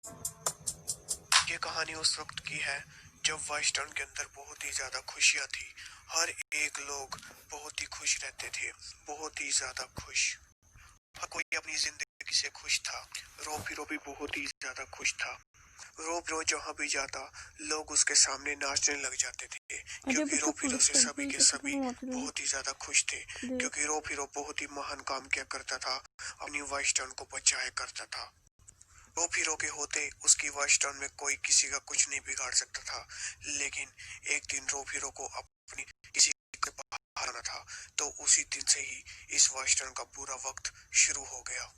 ये कहानी उस वक्त की है जब वाइस्टर्न के अंदर बहुत ही ज्यादा खुशियां थी। हर एक लोग बहुत ही खुश रहते थे, बहुत ही ज्यादा खुश। हर कोई अपनी जिंदगी से खुश था। रोफीरो भी बहुत ही ज्यादा खुश था। रोफीरो जहाँ भी जाता लोग उसके सामने नाचने लग जाते थे, क्योंकि रोफीरो से सभी के सभी बहुत ही ज्यादा खुश थे, क्योंकि रोफीरो बहुत ही महान काम किया करता था, अपनी वाइस्टर्न को बचाया करता था। रोफीरो के होते उसकी वाइस्टर्न में कोई किसी का कुछ नहीं बिगाड़ सकता था। लेकिन एक दिन रोफीरो को अपनी किसी के बाहर आना था, तो उसी दिन से ही इस वाइस्टर्न का बुरा वक्त शुरू हो गया।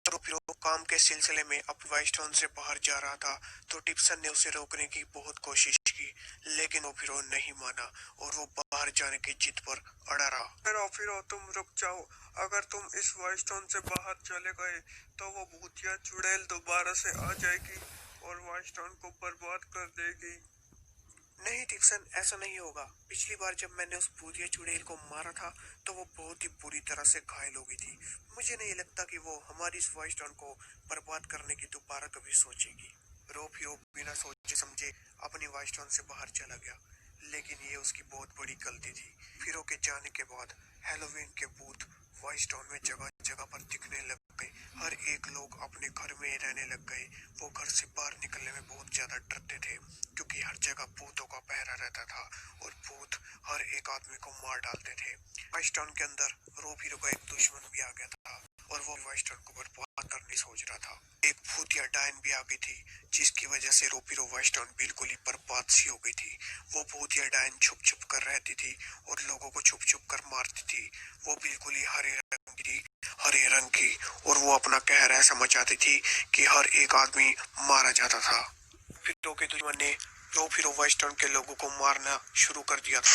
रोफीरो काम के सिलसिले में अपनी वाइस्टर्न से बाहर जा रहा था, तो टिप्सन ने उसे रोकने की बहुत कोशिश की, लेकिन रोफीरो नहीं माना और वो बाहर जाने की जिद पर अड़ा रहा। रोफीरो, तुम रुक जाओ। अगर तुम इस वाइस्टर्न से बाहर चले गए तो वो भूतिया चुड़ैल दोबारा से आ जाएगी और वाइस्टर्न को बर्बाद कर देगी। नहीं टिप्सन, ऐसा नहीं होगा। पिछली बार जब मैंने उस भूतिया चुड़ैल को मारा था तो वो बहुत ही बुरी तरह से घायल हो गई थी। मुझे नहीं लगता कि वो हमारी इस वाइस्टर्न को बर्बाद करने की दोबारा कभी सोचेगी। रोफीरो बिना सोचे समझे अपनी वाइस्टर्न से बाहर चला गया, लेकिन ये उसकी बहुत बड़ी गलती थी। फिरो के जाने के बाद हैलोवीन के भूत वाइस्टर्न में जगह जगह पर दिखने लग गए। हर एक लोग अपने घर में रहने लग गए। वो घर से बाहर निकलने में बहुत ज्यादा डरते थे, क्योंकि हर जगह भूतों का पहरा रहता था और भूत हर एक आदमी को मार डालते थे। वाइस्टर्न के अंदर रोफीरो का एक दुश्मन भी आ गया था और वो वाइस्टर्न को बर्बाद करने सोच रहा था। एक भूतिया डायन भी आ गई थी, जिसकी वजह से रोफीरो वाइस्टर्न बिल्कुल ही बर्बाद सी हो गई थी। वो भूतिया डायन छुप छुप कर रहती थी और लोगों को छुप छुप कर मारती थी। वो बिल्कुल ही हरे रंग की और वो अपना कहर ऐसा मचाती थी कि हर एक आदमी मारा जाता था। फिरो के दुश्मन ने रोफीरो वाइस्टर्न के लोगों को मारना शुरू कर दिया था।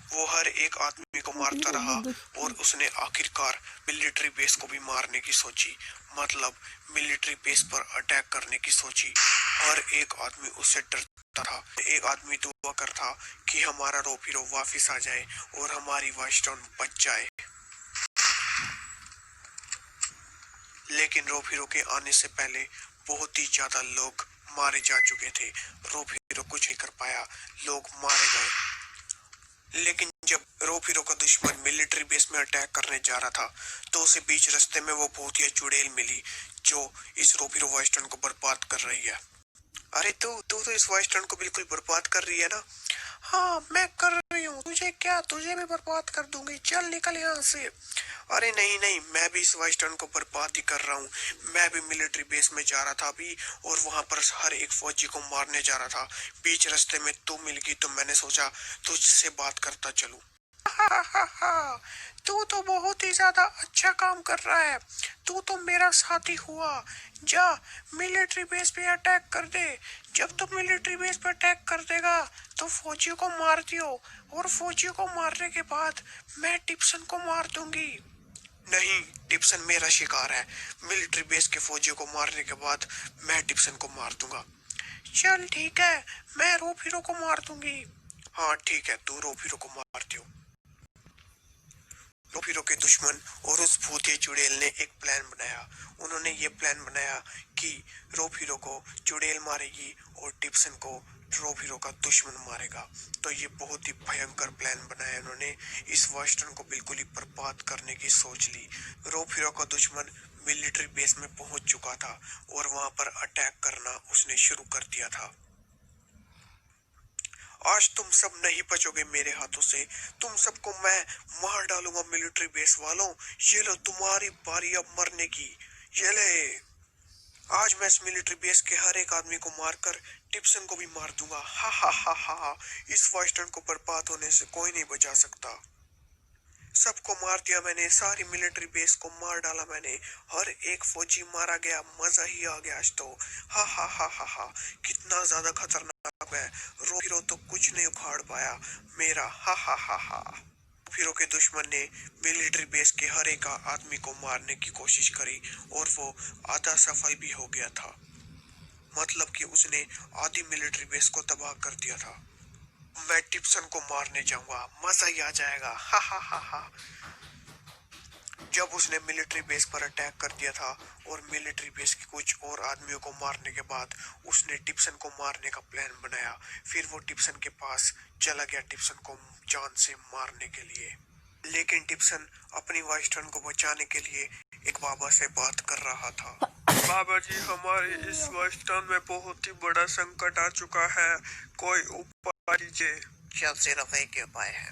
वो हर एक आदमी को मारता रहा और उसने आखिरकार मिलिट्री बेस को भी मारने की सोची, मतलब मिलिट्री बेस पर अटैक करने की सोची। हर एक आदमी उससे डरता था। एक आदमी दुआ करता कि हमारा रोफीरो वापस आ जाए और हमारी वाइस्टर्न बच जाए। लेकिन रोफीरो के आने से पहले बहुत ही ज्यादा लोग मारे जा चुके थे। रोफीरो कुछ नहीं कर पाया, लोग मारे गए। लेकिन जब रोफीरो का दुश्मन मिलिट्री बेस में अटैक करने जा रहा था, तो उसे बीच रास्ते में वो भूतिया चुड़ैल मिली, जो इस रोफीरो वाइस्टर्न को बर्बाद कर रही है। अरे तू तू तो इस वाइस्टर्न को बिल्कुल बर्बाद कर रही है ना? हाँ, मैं कर रही हूँ। तुझे क्या, तुझे भी बर्बाद कर दूंगी। चल निकल यहाँ से। अरे नहीं नहीं, मैं भी इस वाइस्टर्न को बर्बाद ही कर रहा हूँ। मैं भी मिलिट्री बेस में जा रहा था अभी और वहां पर हर एक फौजी को मारने जा रहा था। बीच रास्ते में तू मिल गई तो मैंने सोचा तुझसे बात करता चलूं। तू तो बहुत ही ज्यादा अच्छा काम कर रहा है। तू तो मेरा साथी हुआ। जा मिलिट्री बेस पे अटैक कर दे। जब तू मिलिट्री बेस पे अटैक कर देगा तो फौजियों को मार दियो, और फौजियों को मारने के बाद मैं टिप्सन को मार दूंगी। नहीं, टिप्सन मेरा शिकार है। मिलिट्री बेस के फौजियों को मारने के बाद मैं टिप्सन को मार दूंगा। चल ठीक है, मैं रोफीरो को मार दूंगी। हाँ ठीक है, तू रोफीरो को मार दियो। रोफीरो के दुश्मन और उस भूतिया चुड़ैल ने एक प्लान बनाया। उन्होंने ये प्लान बनाया कि रोफीरो को चुड़ैल मारेगी और टिप्सन को रोफीरो का दुश्मन मारेगा। तो ये बहुत ही भयंकर प्लान बनाया उन्होंने। इस वाइस्टर्न को बिल्कुल ही बर्बाद करने की सोच ली। रोफीरो का दुश्मन मिलिट्री बेस में पहुंच चुका था और वहां पर अटैक करना उसने शुरू कर दिया था। आज तुम सब नहीं बचोगे मेरे हाथों से। तुम सबको मैं मार डालूंगा मिलिट्री बेस वालों। ये लो तुम्हारी बारी अब मरने की। ये ले, आज मैं इस मिलिट्री बेस के हर एक आदमी को मारकर टिप्सन को भी मार दूंगा। हा हा हा हा। इस वाइस्टर्न को बर्बाद होने से कोई नहीं बचा सकता। सबको मार दिया मैंने, सारी मिलिट्री बेस को मार डाला मैंने। हर एक फौजी मारा गया, मजा ही आ गया आज तो। हा हा हा हा हा। कितना ज्यादा खतरनाक है। रोफीरो तो कुछ नहीं उखाड़ पाया मेरा। हा हा हा हा। रोफीरो के दुश्मन ने मिलिट्री बेस के हर एक आदमी को मारने की कोशिश करी और वो आधा सफल भी हो गया था। मतलब कि उसने आधी मिलिट्री बेस को तबाह कर दिया था। मैं टिप्सन को मारने जाऊंगा, मजा ही आ जाएगा। हा हा हा हा। जब उसने मिलिट्री बेस पर अटैक कर दिया था और मिलिट्री बेस के कुछ और आदमियों को मारने के बाद उसने टिप्सन को मारने का प्लान बनाया। फिर वो टिप्सन के पास चला गया टिप्सन को जान से मारने के लिए। लेकिन टिप्सन अपनी वाइफ टर्न को बचाने के लिए एक बाबा से बात कर रहा था। बाबा जी, हमारे इस वाइफ टर्न में बहुत ही बड़ा संकट आ चुका है, कोई उपाय दीजिए। क्या सिर्फ एक ही उपाय है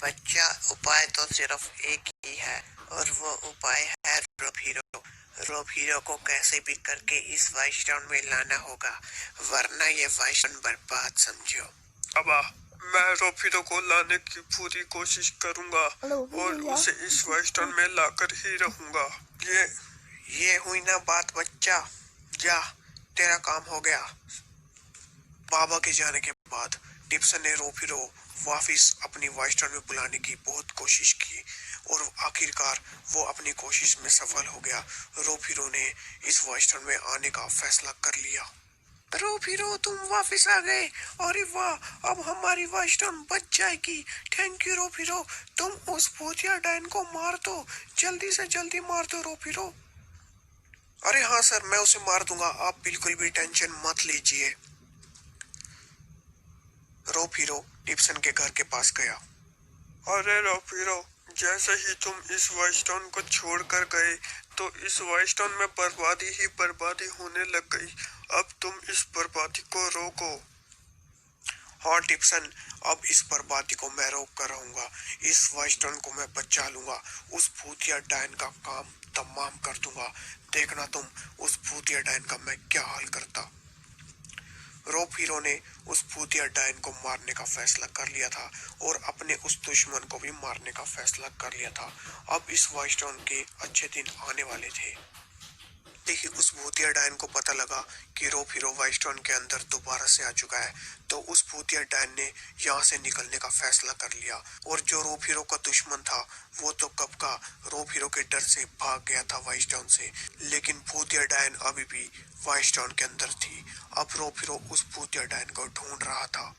बच्चा? उपाय तो सिर्फ एक ही है और वो उपाय है रोब हीरो। रोब हीरो को कैसे भी करके इस वाइफ टाउन में लाना होगा, वरना ये वाइफ टाउन बर्बाद समझो। अब मैं रोब हीरो को लाने की पूरी कोशिश करूंगा और उसे इस वाइफ टाउन में लाकर ही रहूंगा। ये हुई ना बात बच्चा, जा तेरा काम हो गया। बाबा के जाने के बाद टिप्सन ने रोब हीरो वापिस अपनी वाइफ टाउन में बुलाने की बहुत कोशिश की और आखिरकार वो अपनी कोशिश में सफल हो गया। रोब हीरो ने इस वाइफ टाउन में आने का फैसला कर लिया। रोब हीरो, तुम वापिस आ गए, अरे वाह, अब हमारी वाइफ टाउन बच जाएगी। थैंक यू रोब हीरो, तुम उस भूतिया डायन को मार दो, जल्दी से जल्दी मार दो रोब हीरो। अरे हाँ सर, मैं उसे मार दूंगा, आप बिल्कुल भी टेंशन मत लीजिए। रोब हीरो टिप्सन के घर के पास गया। अरे रोब हीरो, जैसे ही तुम इस वाइफ टाउन को छोड़कर गए तो इस वाइफ टाउन में बर्बादी ही बर्बादी होने लग गई। अब तुम इस बर्बादी को रोको। हाँ टिप्सन, अब इस बर्बादी को मैं रोक कर रहूंगा। इस वाइफ टाउन को मैं बचा लूंगा, उस भूतिया डायन का काम तमाम कर दूंगा। देखना तुम उस भूतिया डायन का मैं क्या हाल करता। रोब हीरो ने उस भूतिया डायन को मारने का फैसला कर लिया था और अपने उस दुश्मन को भी मारने का फैसला कर लिया था। अब इस वाइफ टाउन के अच्छे दिन आने वाले थे। देखिए, उस भूतिया डायन को पता लगा कि रोब हीरो वाइफ टाउन के अंदर दोबारा से आ चुका है, तो उस भूतिया डायन ने यहाँ से निकलने का फैसला कर लिया। और जो रोब हीरो का दुश्मन था वो तो कब का रोब हीरो के डर से भाग गया था वाइफ टाउन से, लेकिन भूतिया डायन अभी भी वाइफ टाउन के अंदर थी। अब रोब हीरो उस भूतिया डायन को ढूंढ रहा था।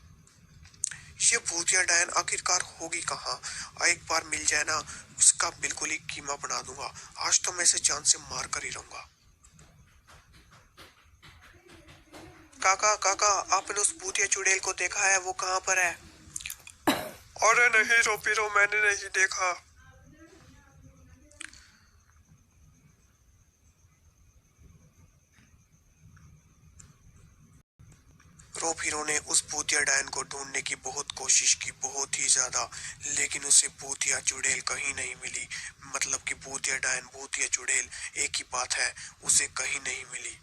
ये भूतिया डायन आखिरकार होगी कहाँ? एक बार मिल जाए ना, उसका बिल्कुल ही कीमा बना दूंगा। आज तो मैं इसे जान से मार कर ही रहूंगा। काका काका, आपने उस भूतिया चुड़ैल को देखा है? वो कहाँ पर है? अरे नहीं रोब हीरो, मैंने नहीं देखा। रोब हीरो ने उस भूतिया डायन को ढूंढने की बहुत कोशिश की, बहुत ही ज्यादा, लेकिन उसे भूतिया चुड़ैल कहीं नहीं मिली। मतलब कि भूतिया डायन भूतिया चुड़ैल एक ही बात है, उसे कहीं नहीं मिली।